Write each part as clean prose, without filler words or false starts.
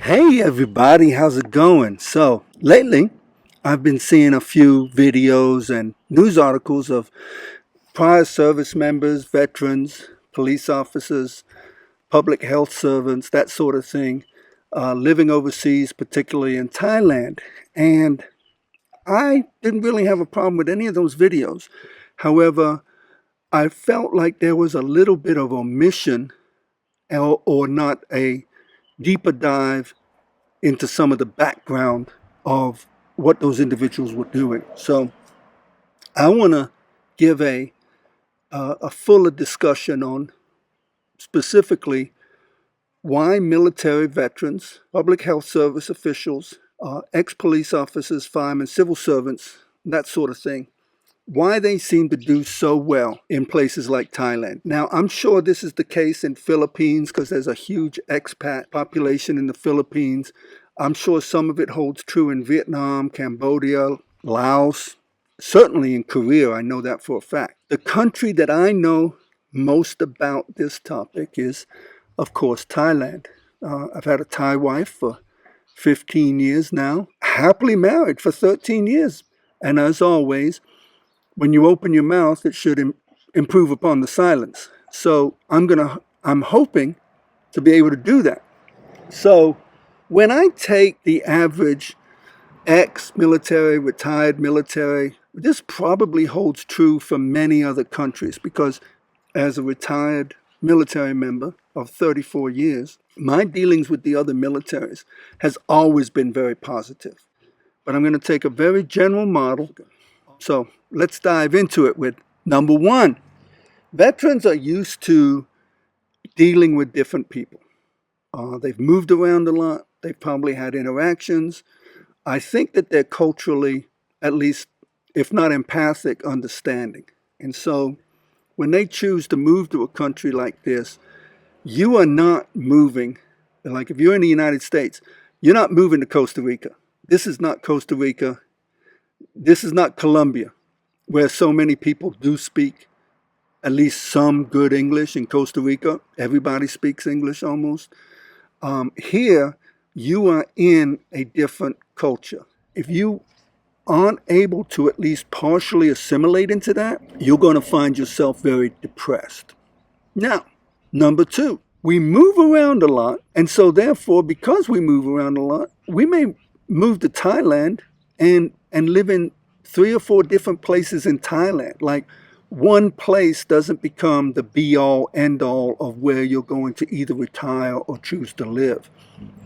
Hey everybody, how's it going? So, lately I've been seeing a few videos and news articles of prior service members, veterans, police officers, public health servants, that sort of thing, living overseas, particularly in Thailand. And I didn't really have a problem with any of those videos. However, I felt like there was a little bit of omission or not a deeper dive into some of the background of what those individuals were doing. So I want to give a fuller discussion on specifically why military veterans, public health service officials, ex-police officers, firemen, civil servants, that sort of thing, why they seem to do so well in places like Thailand. Now, I'm sure this is the case in Philippines because there's a huge expat population in the Philippines. I'm sure some of it holds true in Vietnam, Cambodia, Laos, certainly in Korea. I know that for a fact. The country that I know most about this topic is, of course, Thailand. I've had a Thai wife for 15 years now, happily married for 13 years. And as always, when you open your mouth, it should improve upon the silence. So I'm hoping to be able to do that. So when I take the average ex-military, retired military, this probably holds true for many other countries because as a retired military member of 34 years, my dealings with the other militaries has always been very positive. But I'm going to take a very general model. So let's dive into it with number one. Veterans are used to dealing with different people. They've moved around a lot. They've probably had interactions. I think that they're culturally, at least, if not empathic, understanding. And so when they choose to move to a country like this, you are not moving. Like if you're in the United States, you're not moving to Costa Rica. This is not Costa Rica. This is not Colombia, where so many people do speak at least some good English. In Costa Rica, everybody speaks English almost. Here, you are in a different culture. If you aren't able to at least partially assimilate into that, you're going to find yourself very depressed. Now, number two, we move around a lot. And so therefore, because we move around a lot, we may move to Thailand and live in 3 or 4 different places in Thailand. Like one place doesn't become the be-all, end-all of where you're going to either retire or choose to live.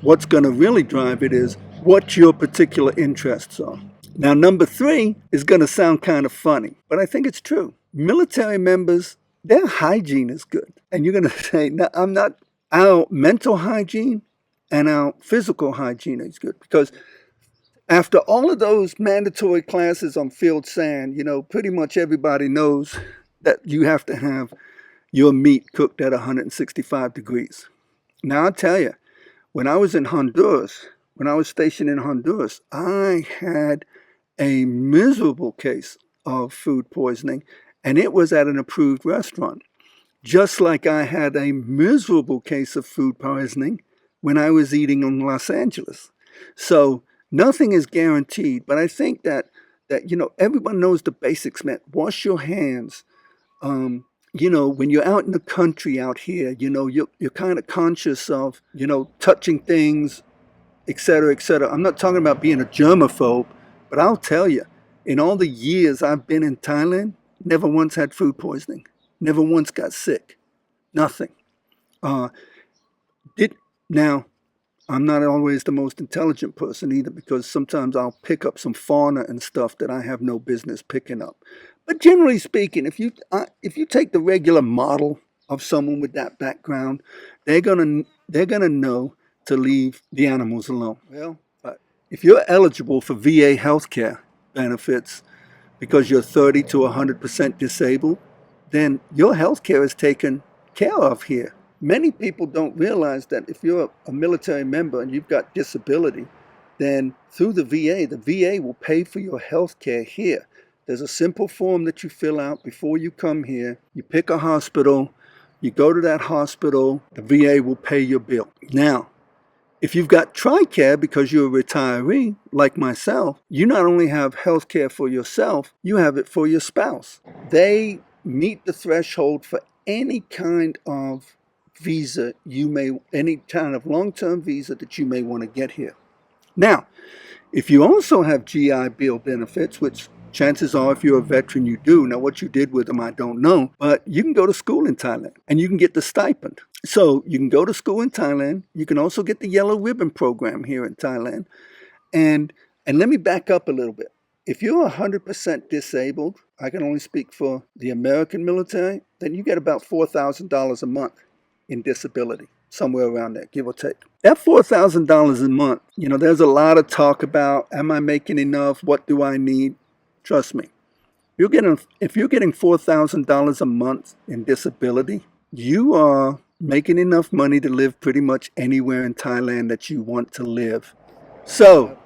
What's going to really drive it is what your particular interests are. Now, number 3 is going to sound kind of funny, but I think it's true. Military members, their hygiene is good. And you're going to say, no, I'm not. Our mental hygiene and our physical hygiene is good because after all of those mandatory classes on field sand, pretty much everybody knows that you have to have your meat cooked at 165 degrees. Now, I'll tell you, when I was in Honduras, when I was stationed in Honduras, I had a miserable case of food poisoning, and it was at an approved restaurant. Just like I had a miserable case of food poisoning when I was eating in Los Angeles. So nothing is guaranteed, but I think that everyone knows the basics, man. Wash your hands. When you're out in the country out here, you're kind of conscious of, touching things, et cetera, et cetera. I'm not talking about being a germaphobe, but I'll tell you, in all the years I've been in Thailand, never once had food poisoning. Never once got sick. Nothing. Now, I'm not always the most intelligent person either because sometimes I'll pick up some fauna and stuff that I have no business picking up. But generally speaking, if you take the regular model of someone with that background, they're gonna know to leave the animals alone. Well, if you're eligible for VA healthcare benefits because you're 30 to 100% disabled, then your healthcare is taken care of here. Many people don't realize that if you're a military member and you've got disability, then through the VA will pay for your health care here. There's a simple form that you fill out before you come here. You pick a hospital, you go to that hospital, the VA will pay your bill. Now, If you've got TRICARE because you're a retiree, like myself, you not only have health care for yourself, you have it for your spouse. They meet the threshold for any kind of visa any kind of long-term visa that you may want to get here. Now, if you also have GI Bill benefits, which chances are if you're a veteran you do, now what you did with them I don't know, but you can go to school in Thailand and you can get the stipend. So you can go to school in Thailand. You can also get the Yellow Ribbon program here in Thailand. And let me back up a little bit. If you're 100% disabled, I can only speak for the American military, then you get about $4,000 a month in disability, somewhere around there, give or take. That $4,000 a month, there's a lot of talk about, am I making enough? What do I need? Trust me, if you're getting $4,000 a month in disability, you are making enough money to live pretty much anywhere in Thailand that you want to live. So,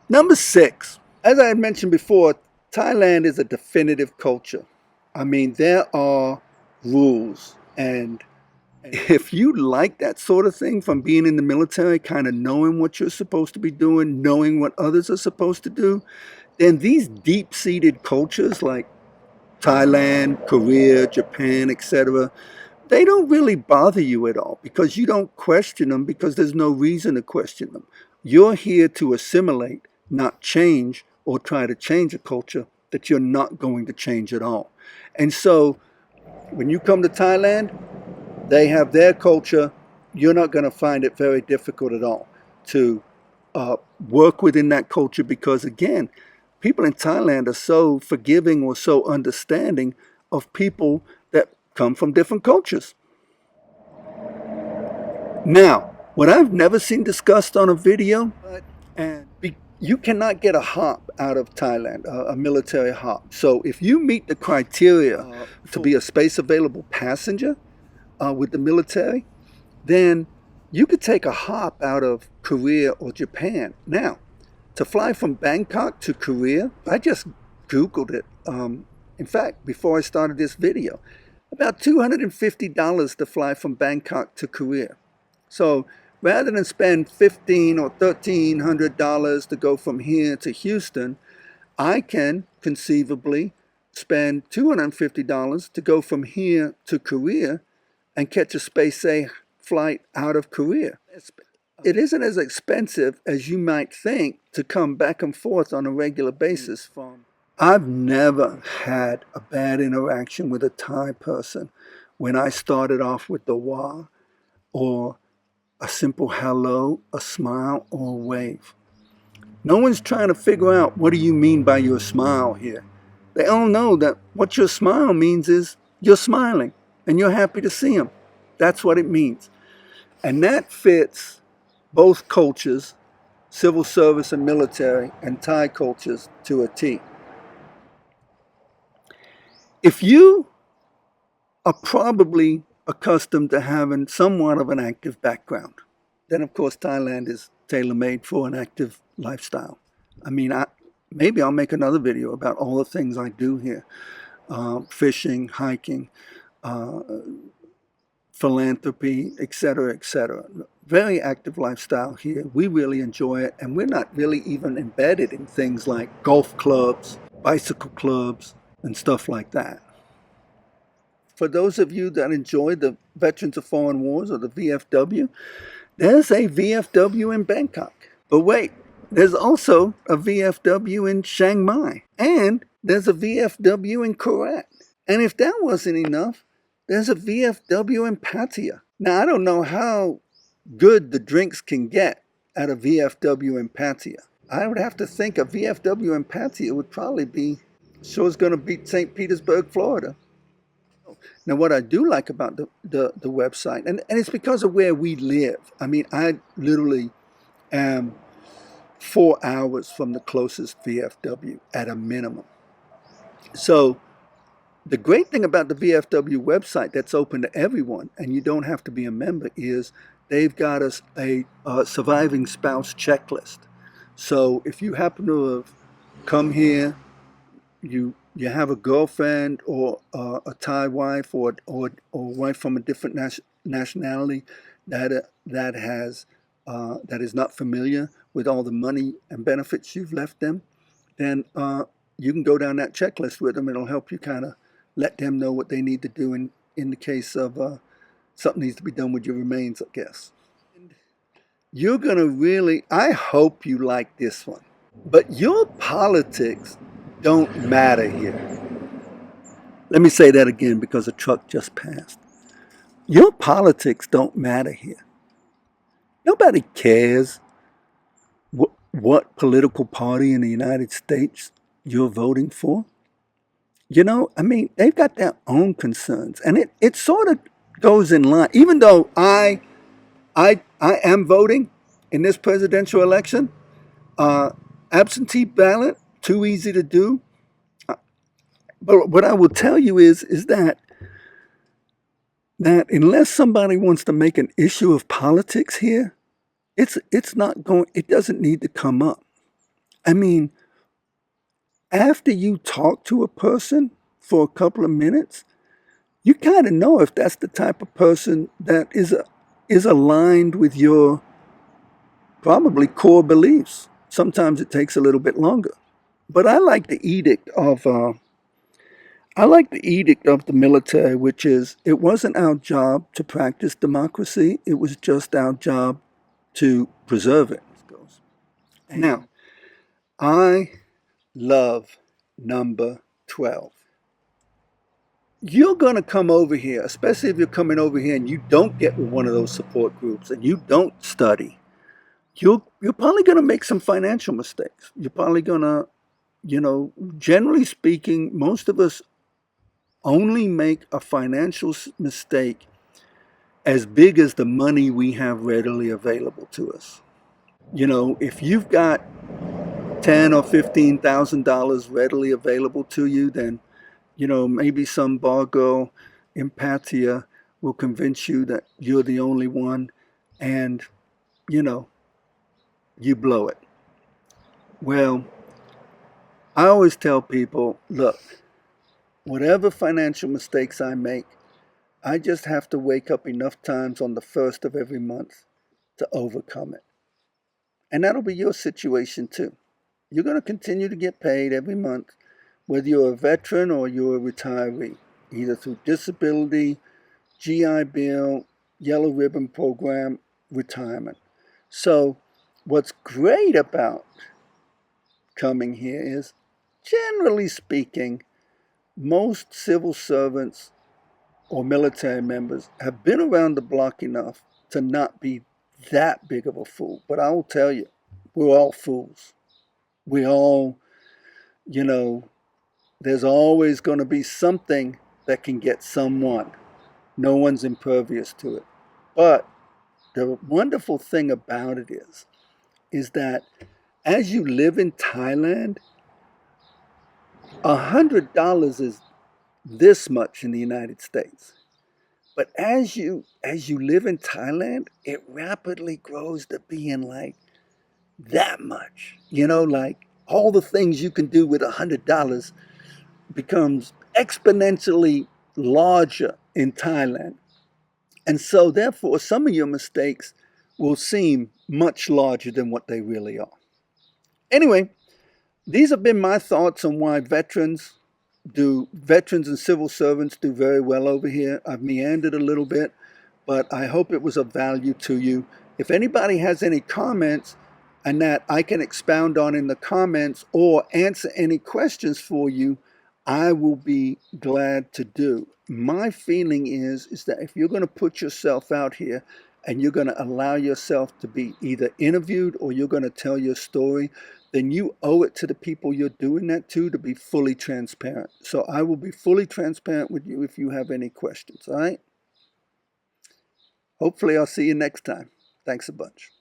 number 6, as I had mentioned before, Thailand is a definitive culture. I mean, there are rules, and if you like that sort of thing from being in the military, kind of knowing what you're supposed to be doing, knowing what others are supposed to do, then these deep-seated cultures like Thailand, Korea, Japan, etc., they don't really bother you at all because you don't question them because there's no reason to question them. You're here to assimilate, not change or try to change a culture that you're not going to change at all. And so when you come to Thailand, they have their culture. You're not going to find it very difficult at all to work within that culture because, again, people in Thailand are so forgiving or so understanding of people that come from different cultures. Now, what I've never seen discussed on a video, you cannot get a hop out of Thailand, a military hop. So if you meet the criteria to be a space available passenger with the military, then you could take a hop out of Korea or Japan. Now, to fly from Bangkok to Korea, I just Googled it. In fact, before I started this video, about $250 to fly from Bangkok to Korea. So rather than spend $1,500 or $1,300 to go from here to Houston, I can conceivably spend $250 to go from here to Korea and catch a space-safe flight out of Korea. It isn't as expensive as you might think to come back and forth on a regular basis. I've never had a bad interaction with a Thai person when I started off with the wah or a simple hello, a smile, or a wave. No one's trying to figure out what do you mean by your smile here. They all know that what your smile means is you're smiling and you're happy to see them. That's what it means. And that fits both cultures, civil service and military, and Thai cultures to a T. If you are probably accustomed to having somewhat of an active background, then of course Thailand is tailor-made for an active lifestyle. I mean, maybe I'll make another video about all the things I do here. Fishing, hiking, philanthropy, etc., etc. Very active lifestyle here. We really enjoy it, and we're not really even embedded in things like golf clubs, bicycle clubs, and stuff like that. For those of you that enjoy the Veterans of Foreign Wars or the VFW, there's a VFW in Bangkok. But wait, there's also a VFW in Chiang Mai, and there's a VFW in Korat. And if that wasn't enough, there's a VFW in Pattaya. Now, I don't know how good the drinks can get at a VFW in Pattaya. I would have to think a VFW in Pattaya would probably be, sure is going to beat St. Petersburg, Florida. Now, what I do like about the website, and it's because of where we live. I mean, I literally am 4 hours from the closest VFW at a minimum. So the great thing about the VFW website that's open to everyone, and you don't have to be a member, is they've got us a surviving spouse checklist. So if you happen to have come here, you have a girlfriend or a Thai wife or wife from a different nationality that has that is not familiar with all the money and benefits you've left them, then you can go down that checklist with them. It'll help you kind of let them know what they need to do in the case of something needs to be done with your remains, I guess. You're going to really, I hope you like this one, but your politics don't matter here. Let me say that again because a truck just passed. Your politics don't matter here. Nobody cares what political party in the United States you're voting for. You know, I mean, they've got their own concerns, and it sort of goes in line. Even though I am voting in this presidential election, absentee ballot, too easy to do. But what I will tell you is that unless somebody wants to make an issue of politics here, it's not going. It doesn't need to come up. I mean, after you talk to a person for a couple of minutes, you kind of know if that's the type of person that is aligned with your probably core beliefs. Sometimes it takes a little bit longer, but I like the edict of the military, which is it wasn't our job to practice democracy; it was just our job to preserve it. Now, I love number 12. You're going to come over here, especially if you're coming over here and you don't get with one of those support groups and you don't study. You're probably going to make some financial mistakes. You're probably going to, generally speaking, most of us only make a financial mistake as big as the money we have readily available to us. If you've got $10,000 or $15,000 readily available to you, then maybe some bar girl in Patia will convince you that you're the only one, and you blow it. Well, I always tell people, look, whatever financial mistakes I make, I just have to wake up enough times on the first of every month to overcome it. And that'll be your situation too. You're going to continue to get paid every month, whether you're a veteran or you're a retiree, either through disability, GI Bill, Yellow Ribbon Program, retirement. So what's great about coming here is, generally speaking, most civil servants or military members have been around the block enough to not be that big of a fool. But I will tell you, we're all fools. We all, there's always going to be something that can get someone. No one's impervious to it. But the wonderful thing about it is that as you live in Thailand, $100 is this much in the United States. But as you live in Thailand, it rapidly grows to being like that much. Like all the things you can do with $100 becomes exponentially larger in Thailand. And so therefore, some of your mistakes will seem much larger than what they really are. Anyway, these have been my thoughts on why veterans and civil servants do very well over here. I've meandered a little bit, but I hope it was of value to you. If anybody has any comments and that I can expound on in the comments or answer any questions for you, I will be glad to do. My feeling is that if you're going to put yourself out here and you're going to allow yourself to be either interviewed or you're going to tell your story, then you owe it to the people you're doing that to be fully transparent. So I will be fully transparent with you if you have any questions, all right? Hopefully I'll see you next time. Thanks a bunch.